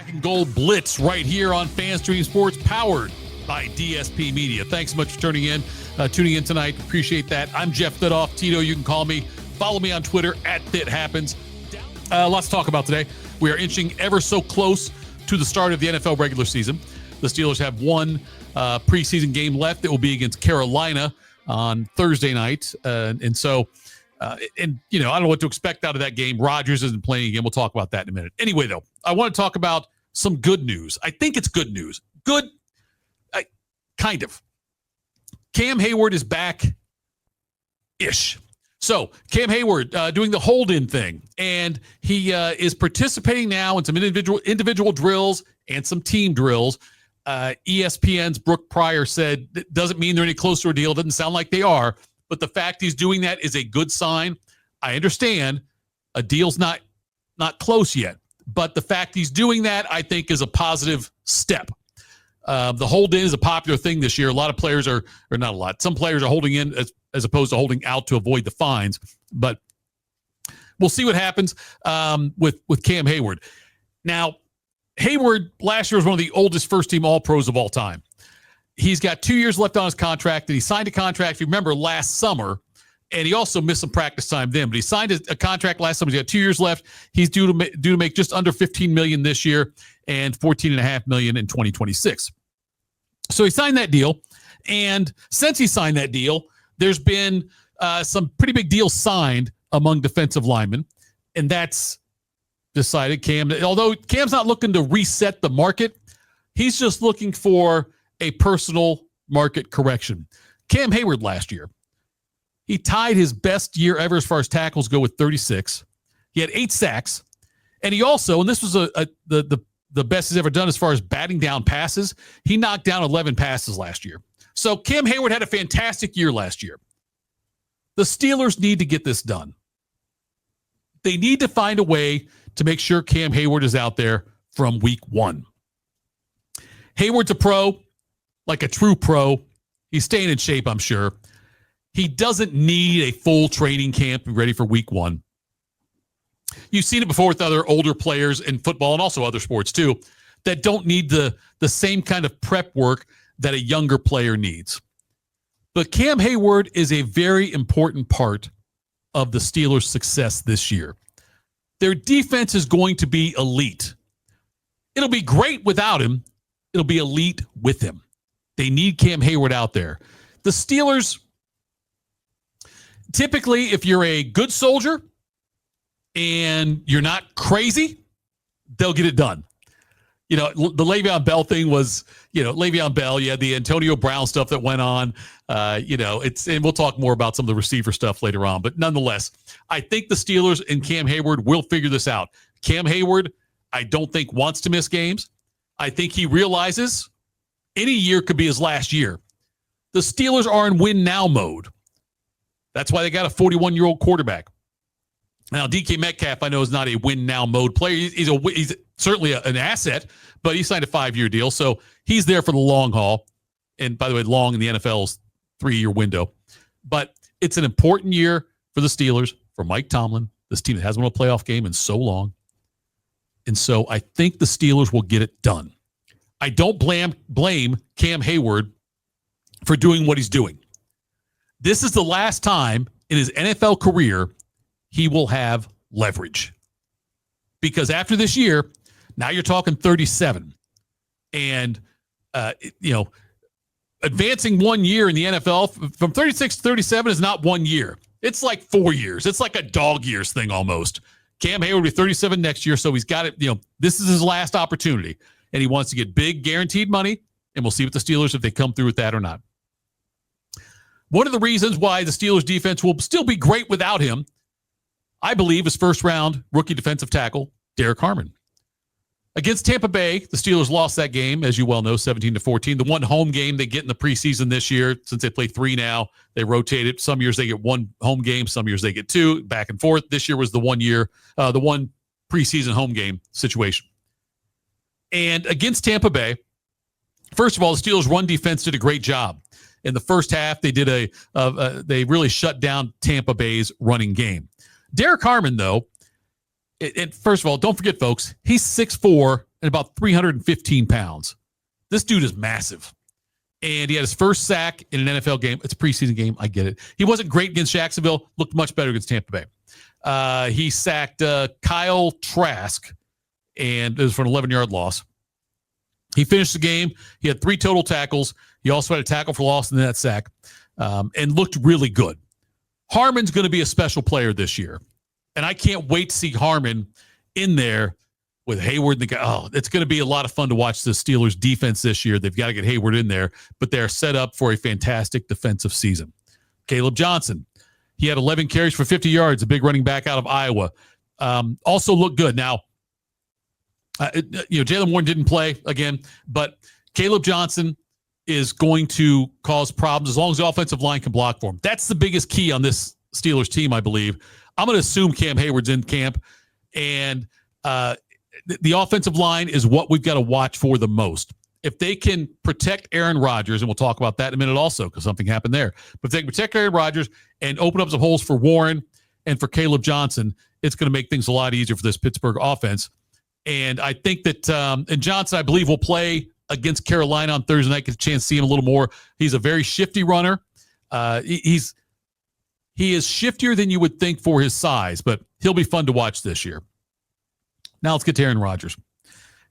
Black and Gold Blitz right here on FanStream Sports, powered by DSP Media. Thanks so much for tuning in tonight. Appreciate that. I'm Jeff Thidoff. Tito, you can call me. Follow me on Twitter @ThitHappens. Lots to talk about today. We are inching ever so close to the start of the NFL regular season. The Steelers have one preseason game left. It will be against Carolina on Thursday night. And so, I don't know what to expect out of that game. Rodgers isn't playing again. We'll talk about that in a minute. Anyway, though, I want to talk about some good news. I think it's good news. Good, kind of. Cam Heyward is back-ish. So Cam Heyward doing the hold-in thing, and he is participating now in some individual drills and some team drills. ESPN's Brooke Pryor said it doesn't mean they're any closer to a deal. It doesn't sound like they are, but the fact he's doing that is a good sign. I understand a deal's not close yet, but the fact he's doing that, I think, is a positive step. The hold-in is a popular thing this year. A lot of players are, or not a lot, some players are holding in as opposed to holding out to avoid the fines. But we'll see what happens with Cam Heyward. Now, Heyward last year was one of the oldest first-team All-Pros of all time. He's got 2 years left on his contract, and he signed a contract, if you remember, last summer, and he also missed some practice time then. But he signed a contract last summer. He's got 2 years left. He's due to make just under $15 million this year and $14.5 million in 2026. So he signed that deal, and since he signed that deal, there's been some pretty big deals signed among defensive linemen, and that's decided Cam, although Cam's not looking to reset the market, he's just looking for a personal market correction. Cam Heyward last year, he tied his best year ever as far as tackles go with 36. He had 8 sacks, and he also, and this was the best he's ever done as far as batting down passes, he knocked down 11 passes last year. So Cam Heyward had a fantastic year last year. The Steelers need to get this done. They need to find a way to make sure Cam Heyward is out there from week 1. Heyward's a pro, like a true pro. He's staying in shape, I'm sure. He doesn't need a full training camp to be ready for week 1. You've seen it before with other older players in football and also other sports too, that don't need the same kind of prep work that a younger player needs. But Cam Heyward is a very important part of the Steelers' success this year. Their defense is going to be elite. It'll be great without him. It'll be elite with him. They need Cam Heyward out there. The Steelers, typically, if you're a good soldier and you're not crazy, they'll get it done. The Le'Veon Bell thing was, Le'Veon Bell, you had the Antonio Brown stuff that went on. And we'll talk more about some of the receiver stuff later on. But nonetheless, I think the Steelers and Cam Heyward will figure this out. Cam Heyward, I don't think wants to miss games. I think he realizes any year could be his last year. The Steelers are in win now mode. That's why they got a 41-year-old quarterback. Now, DK Metcalf, I know, is not a win-now mode player. He's certainly an asset, but he signed a 5-year deal, so he's there for the long haul. And, by the way, long in the NFL's 3-year window. But it's an important year for the Steelers, for Mike Tomlin, this team that hasn't won a playoff game in so long. And so I think the Steelers will get it done. I don't blame Cam Heyward for doing what he's doing. This is the last time in his NFL career he will have leverage. Because after this year, now you're talking 37. And, advancing 1 year in the NFL from 36 to 37 is not 1 year. It's like 4 years. It's like a dog years thing almost. Cam Heyward will be 37 next year, so he's got it. This is his last opportunity. And he wants to get big guaranteed money, and we'll see with the Steelers if they come through with that or not. One of the reasons why the Steelers defense will still be great without him, I believe, is first-round rookie defensive tackle Derek Harmon. Against Tampa Bay, the Steelers lost that game, as you well know, 17-14. The one home game they get in the preseason this year, since they play 3 now, they rotate it. Some years they get 1 home game, some years they get 2, back and forth. This year was the one preseason home game situation. And against Tampa Bay, first of all, the Steelers' run defense did a great job. In the first half, they did they really shut down Tampa Bay's running game. Derek Harmon, though, And first of all, don't forget, folks, he's 6'4" and about 315 pounds. This dude is massive. And he had his first sack in an NFL game. It's a preseason game. I get it. He wasn't great against Jacksonville. Looked much better against Tampa Bay. He sacked Kyle Trask, and it was for an 11-yard loss. He finished the game. He had 3 total tackles. He also had a tackle for loss and that sack, and looked really good. Harmon's going to be a special player this year, and I can't wait to see Harmon in there with Heyward and the guy. Oh, it's going to be a lot of fun to watch the Steelers defense this year. They've got to get Heyward in there, but they're set up for a fantastic defensive season. Caleb Johnson, he had 11 carries for 50 yards, a big running back out of Iowa. Also looked good. Now, Jaylen Warren didn't play again, but Caleb Johnson is going to cause problems as long as the offensive line can block for him. That's the biggest key on this Steelers team, I believe. I'm going to assume Cam Hayward's in camp, and the offensive line is what we've got to watch for the most. If they can protect Aaron Rodgers, and we'll talk about that in a minute also because something happened there, but if they can protect Aaron Rodgers and open up some holes for Warren and for Caleb Johnson, it's going to make things a lot easier for this Pittsburgh offense. And I think that and Johnson, I believe, will play against Carolina on Thursday night, get a chance to see him a little more. He's a very shifty runner. He is shiftier than you would think for his size, but he'll be fun to watch this year. Now let's get to Aaron Rodgers.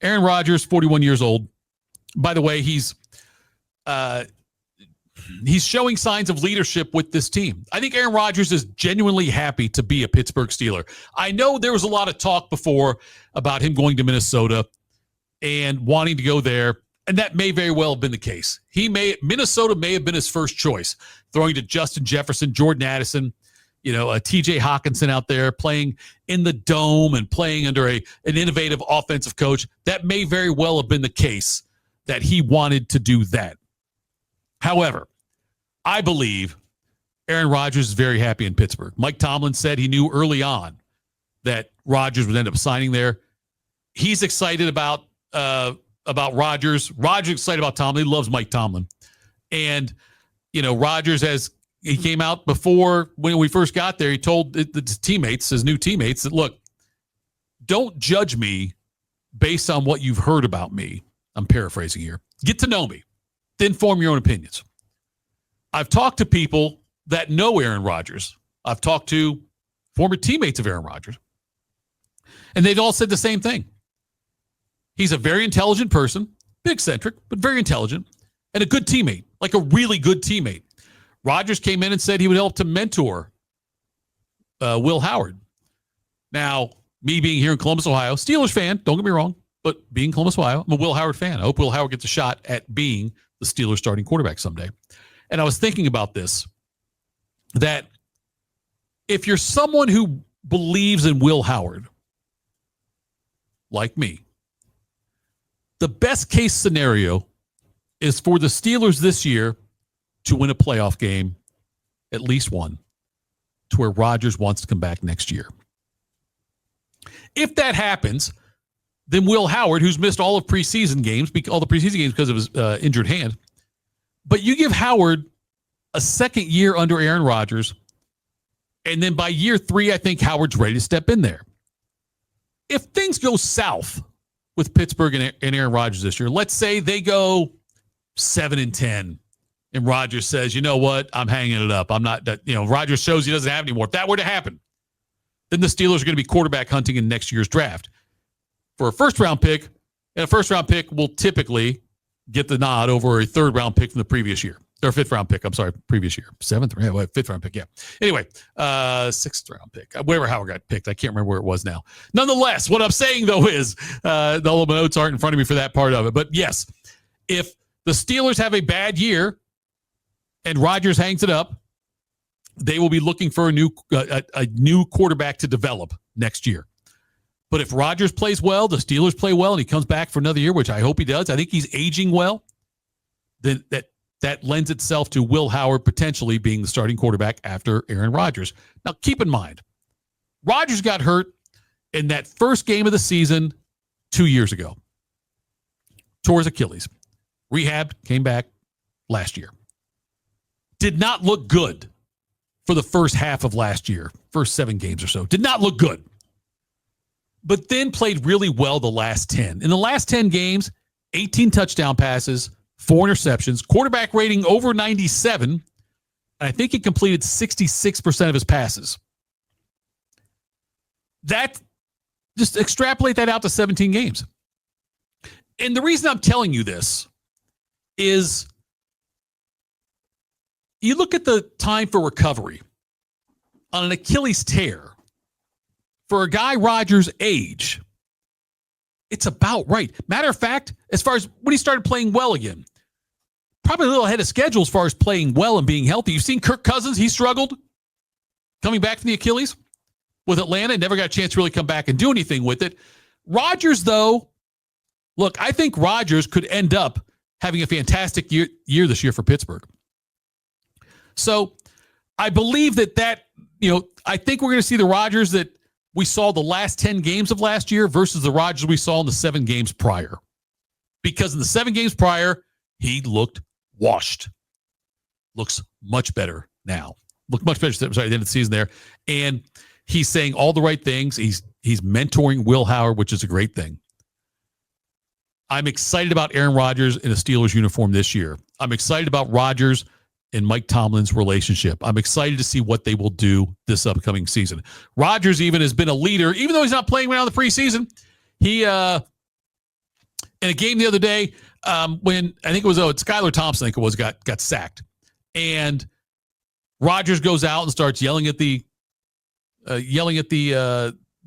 Aaron Rodgers, 41 years old. By the way, he's showing signs of leadership with this team. I think Aaron Rodgers is genuinely happy to be a Pittsburgh Steeler. I know there was a lot of talk before about him going to Minnesota and wanting to go there, and that may very well have been the case. Minnesota may have been his first choice, throwing to Justin Jefferson, Jordan Addison, TJ Hawkinson out there playing in the dome and playing under an innovative offensive coach. That may very well have been the case that he wanted to do that. However, I believe Aaron Rodgers is very happy in Pittsburgh. Mike Tomlin said he knew early on that Rodgers would end up signing there. He's excited about Rodgers. Rodgers excited about Tomlin. He loves Mike Tomlin. And, Rodgers he came out before when we first got there, he told his new teammates that, look, don't judge me based on what you've heard about me. I'm paraphrasing here. Get to know me. Then form your own opinions. I've talked to people that know Aaron Rodgers. I've talked to former teammates of Aaron Rodgers. And they've all said the same thing. He's a very intelligent person, big eccentric, but very intelligent, and a good teammate, like a really good teammate. Rodgers came in and said he would help to mentor Will Howard. Now, me being here in Columbus, Ohio, Steelers fan, don't get me wrong, but being Columbus, Ohio, I'm a Will Howard fan. I hope Will Howard gets a shot at being the Steelers starting quarterback someday. And I was thinking about this, that if you're someone who believes in Will Howard, like me, the best case scenario is for the Steelers this year to win a playoff game, at least one, to where Rodgers wants to come back next year. If that happens, then Will Howard, who's missed all the preseason games because of his injured hand, but you give Howard a second year under Aaron Rodgers, and then by year 3, I think Howard's ready to step in there. If things go south with Pittsburgh and Aaron Rodgers this year, let's say they go 7-10, and Rodgers says, you know what, I'm hanging it up. I'm not, Rodgers shows he doesn't have any more. If that were to happen, then the Steelers are going to be quarterback hunting in next year's draft for a first-round pick, and a first-round pick will typically get the nod over a third-round pick from the previous year. Or fifth-round pick, previous year. Fifth-round pick, yeah. Anyway, sixth-round pick. Wherever Howard got picked. I can't remember where it was now. Nonetheless, what I'm saying, though, is the notes aren't in front of me for that part of it. But, yes, if the Steelers have a bad year and Rodgers hangs it up, they will be looking for a new quarterback to develop next year. But if Rodgers plays well, the Steelers play well, and he comes back for another year, which I hope he does. I think he's aging well. Then that lends itself to Will Howard potentially being the starting quarterback after Aaron Rodgers. Now, keep in mind, Rodgers got hurt in that first game of the season 2 years ago. Tore his Achilles. Rehabbed, came back last year. Did not look good for the first half of last year, first 7 games or so. Did not look good. but then played really well the last 10. In the last 10 games, 18 touchdown passes, 4 interceptions, quarterback rating over 97, and I think he completed 66% of his passes. That, just extrapolate that out to 17 games. And the reason I'm telling you this is you look at the time for recovery on an Achilles tear. For a guy Rodgers' age, it's about right. Matter of fact, as far as when he started playing well again, probably a little ahead of schedule as far as playing well and being healthy. You've seen Kirk Cousins, he struggled coming back from the Achilles with Atlanta, never got a chance to really come back and do anything with it. Rodgers, though, look, I think Rodgers could end up having a fantastic year this year for Pittsburgh. So I believe that, I think we're going to see the Rodgers that we saw the last 10 games of last year versus the Rodgers we saw in the 7 games prior. Because in the 7 games prior, he looked washed. Looks much better now. Looked much better, at the end of the season there. And he's saying all the right things. He's mentoring Will Howard, which is a great thing. I'm excited about Aaron Rodgers in a Steelers uniform this year. I'm excited about Rodgers and Mike Tomlin's relationship. I'm excited to see what they will do this upcoming season. Rodgers even has been a leader, even though he's not playing around the preseason. He, in a game the other day, when I think it was Skylar Thompson, I think it was, got sacked. And Rodgers goes out and starts yelling at the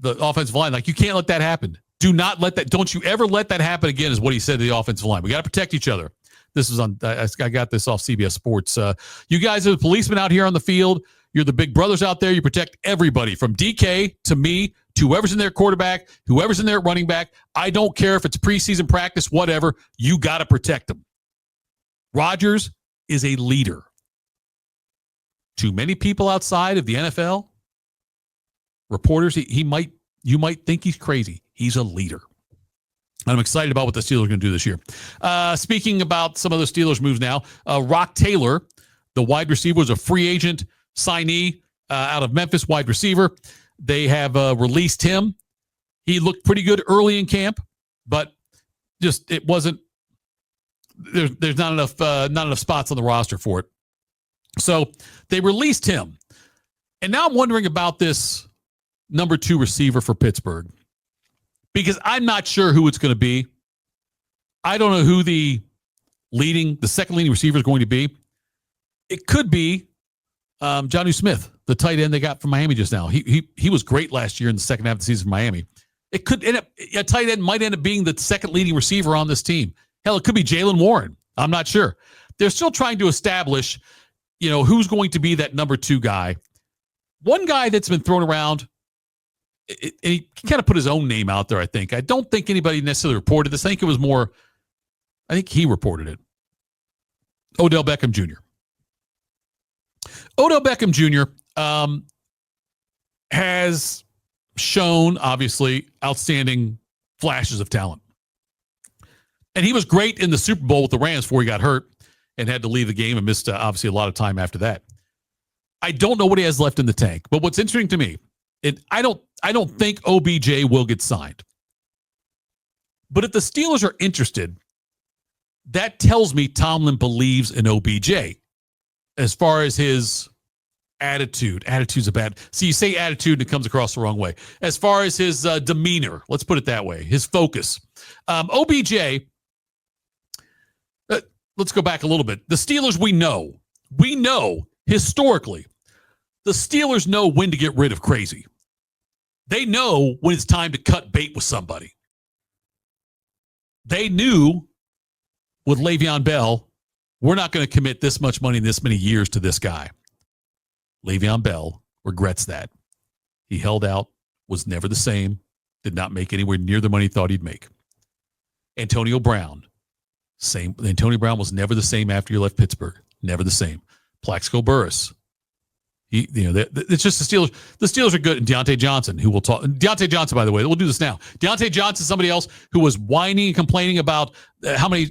offensive line, like, you can't let that happen. Do not let that, don't you ever let that happen again, is what he said to the offensive line. We got to protect each other. This is on, I got this off CBS Sports. You guys are the policemen out here on the field. You're the big brothers out there. You protect everybody from DK to me to whoever's in their quarterback, whoever's in their running back. I don't care if it's preseason practice, whatever. You got to protect them. Rodgers is a leader. Too many people outside of the NFL, reporters, you might think he's crazy. He's a leader. I'm excited about what the Steelers are going to do this year. Speaking about some of the Steelers moves now, Rock Taylor, the wide receiver, was a free agent signee out of Memphis, wide receiver. They have released him. He looked pretty good early in camp, but just it wasn't. There's not enough spots on the roster for it. So they released him, and now I'm wondering about this number 2 receiver for Pittsburgh. Because I'm not sure who it's going to be. I don't know who the second leading receiver is going to be. It could be Jonnu Smith, the tight end they got from Miami just now. He was great last year in the second half of the season for Miami. It could end up, a tight end might end up being the second leading receiver on this team. Hell, it could be Jaylen Warren. I'm not sure. They're still trying to establish, who's going to be that number 2 guy. One guy that's been thrown around, and he kind of put his own name out there, I think. I don't think anybody necessarily reported this. I think he reported it. Odell Beckham Jr. Odell Beckham Jr. Has shown, obviously, outstanding flashes of talent. And he was great in the Super Bowl with the Rams before he got hurt and had to leave the game and missed, obviously, a lot of time after that. I don't know what he has left in the tank. But what's interesting to me, I don't think OBJ will get signed. But if the Steelers are interested, that tells me Tomlin believes in OBJ as far as his attitude. Attitude's a bad. See, you say attitude and it comes across the wrong way. As far as his demeanor, let's put it that way, his focus. OBJ, let's go back a little bit. The Steelers, we know historically, the Steelers know when to get rid of crazy. They know when it's time to cut bait with somebody. They knew with Le'Veon Bell, we're not going to commit this much money in this many years to this guy. Le'Veon Bell regrets that. He held out, was never the same, did not make anywhere near the money he thought he'd make. Antonio Brown, same. Antonio Brown was never the same after he left Pittsburgh. Never the same. Plaxico Burress. It's just the Steelers. The Steelers are good. And Deontay Johnson, who will talk. Deontay Johnson, by the way, we'll do this now. Deontay Johnson, somebody else who was whining and complaining about how many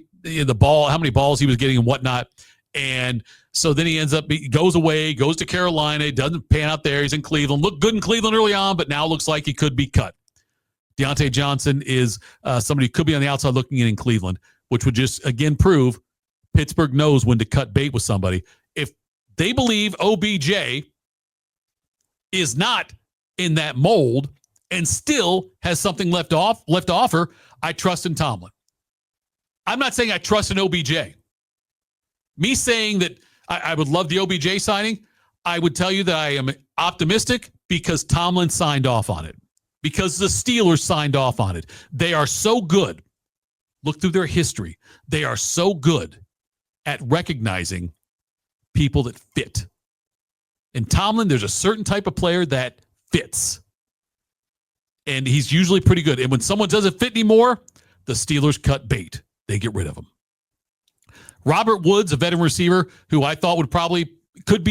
balls he was getting and whatnot. And so then he goes away, goes to Carolina, doesn't pan out there. He's in Cleveland. Looked good in Cleveland early on, but now looks like he could be cut. Deontay Johnson is somebody who could be on the outside looking in Cleveland, which would just, again, prove Pittsburgh knows when to cut bait with somebody. If they believe OBJ is not in that mold and still has something left to offer, I trust in Tomlin. I'm not saying I trust in OBJ. Me saying that I would love the OBJ signing, I would tell you that I am optimistic because Tomlin signed off on it, because the Steelers signed off on it. They are so good. Look through their history. They are so good at recognizing people that fit. In Tomlin, there's a certain type of player that fits. And he's usually pretty good. And when someone doesn't fit anymore, the Steelers cut bait. They get rid of him. Robert Woods, a veteran receiver who I thought could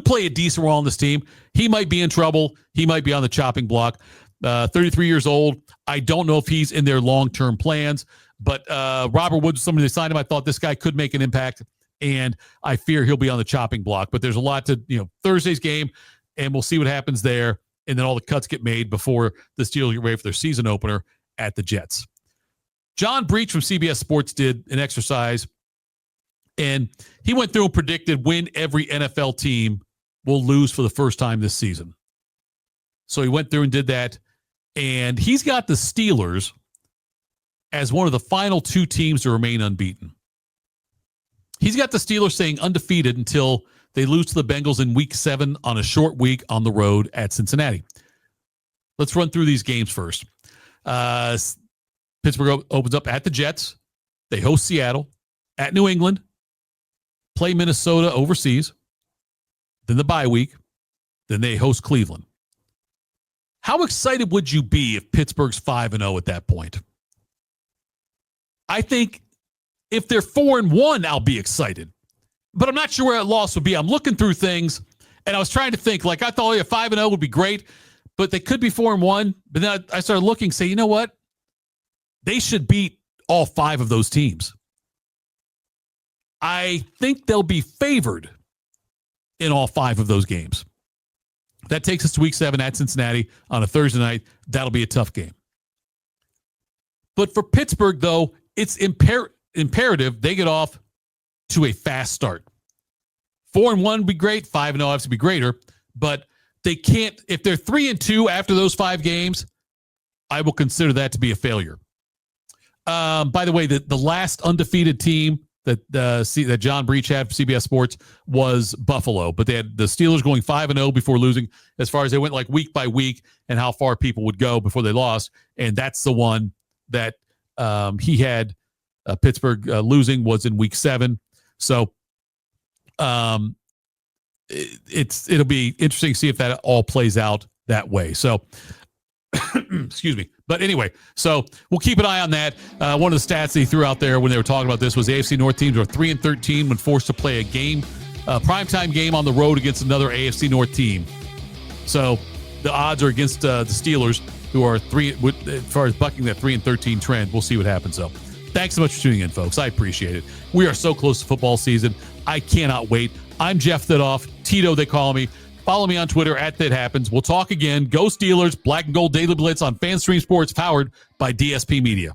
play a decent role on this team. He might be in trouble. He might be on the chopping block. 33 years old. I don't know if he's in their long-term plans, but Robert Woods, somebody that signed him, I thought this guy could make an impact, and I fear he'll be on the chopping block. But there's a lot to, Thursday's game, and we'll see what happens there, and then all the cuts get made before the Steelers get ready for their season opener at the Jets. John Breach from CBS Sports did an exercise, and he went through and predicted when every NFL team will lose for the first time this season. So he went through and did that, and he's got the Steelers as one of the final two teams to remain unbeaten. He's got the Steelers staying undefeated until they lose to the Bengals in Week 7 on a short week on the road at Cincinnati. Let's run through these games first. Pittsburgh opens up at the Jets. They host Seattle, at New England, play Minnesota overseas, then the bye week, then they host Cleveland. How excited would you be if Pittsburgh's 5-0 at that point? I think if they're 4-1, I'll be excited. But I'm not sure where that loss would be. I'm looking through things, and I was trying to think, I thought 5-0 would be great, but they could be 4-1. But then I started looking, say, you know what? They should beat all 5 of those teams. I think they'll be favored in all 5 of those games. That takes us to Week 7 at Cincinnati on a Thursday night. That'll be a tough game. But for Pittsburgh, though, it's imperative they get off to a fast start. 4-1 would be great. 5-0 has to be greater. But they can't, if they're 3-2 after those 5 games, I will consider that to be a failure. By the way, the last undefeated team that John Breach had for CBS Sports was Buffalo, but they had the Steelers going 5-0 before losing, as far as they went week by week and how far people would go before they lost. And that's the one that he had Pittsburgh losing was in Week 7. So it'll be interesting to see if that all plays out that way. So excuse me. But anyway, so we'll keep an eye on that. One of the stats they threw out there when they were talking about this was AFC North teams are 3-13 when forced to play a game, primetime game on the road against another AFC North team. So the odds are against the Steelers, who are as far as bucking that 3-13 trend. We'll see what happens, though. Thanks so much for tuning in, folks. I appreciate it. We are so close to football season. I cannot wait. I'm Jeff Thidoff. Tito, they call me. Follow me on Twitter @ThatHappens. We'll talk again. Go Steelers. Black and Gold Daily Blitz on FanStream Sports, powered by DSP Media.